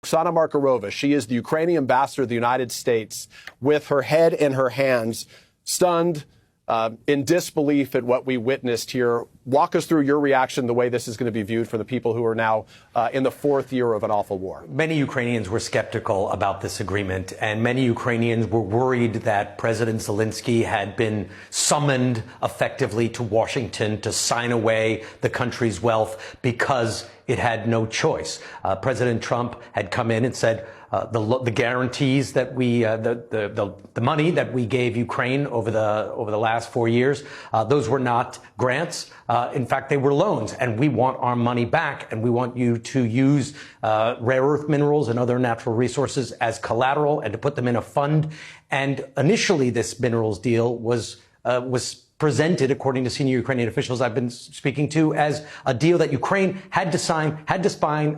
Oksana Markarova. She is the Ukrainian ambassador to the United States with her head in her hands, stunned, in disbelief at what we witnessed here. Walk us through your reaction, the way this is going to be viewed for the people who are now in the fourth year of an awful war. Many Ukrainians were skeptical about this agreement, and many Ukrainians were worried that President Zelenskyy had been summoned effectively to Washington to sign away the country's wealth because it had no choice. President Trump had come in and said, the guarantees that we, the money that we gave Ukraine over the last 4 years, those were not grants. In fact, they were loans, and we want our money back, and we want you to use rare earth minerals and other natural resources as collateral and to put them in a fund. And initially, this minerals deal was presented, according to senior Ukrainian officials I've been speaking to, as a deal that Ukraine had to sign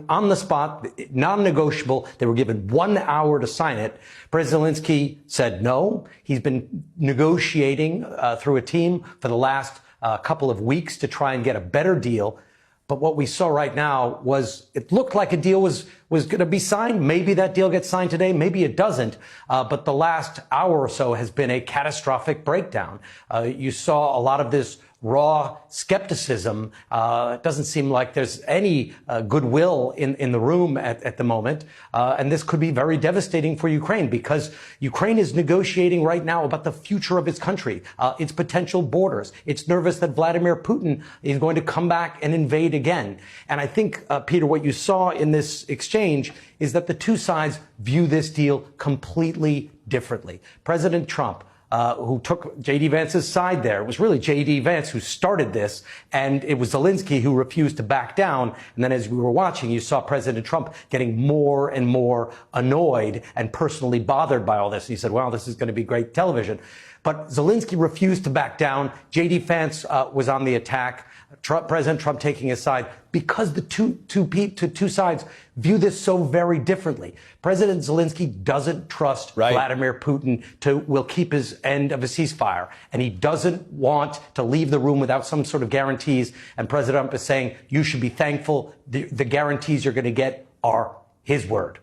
on the spot, non-negotiable. They were given 1 hour to sign it. President Zelenskyy said no. He's been negotiating through a team for the last couple of weeks to try and get a better deal. But what we saw right now was it looked like a deal was going to be signed. Maybe that deal gets signed today. Maybe it doesn't. But the last hour or so has been a catastrophic breakdown. You saw a lot of this raw skepticism. It doesn't seem like there's any goodwill in the room at the moment. And this could be very devastating for Ukraine, because Ukraine is negotiating right now about the future of its country, its potential borders. It's nervous that Vladimir Putin is going to come back and invade again. And I think, Peter, what you saw in this exchange is that the two sides view this deal completely differently. President Trump, who took J.D. Vance's side there. It was really J.D. Vance who started this, and it was Zelenskyy who refused to back down. And then as we were watching, you saw President Trump getting more and more annoyed and personally bothered by all this. He said, well, this is going to be great television. But Zelenskyy refused to back down. J.D. Vance was on the attack. President Trump taking his side, because the two sides view this so very differently. President Zelenskyy doesn't trust Vladimir Putin will keep his end of a ceasefire, and he doesn't want to leave the room without some sort of guarantees. And President Trump is saying, you should be thankful. The guarantees you're going to get are his word.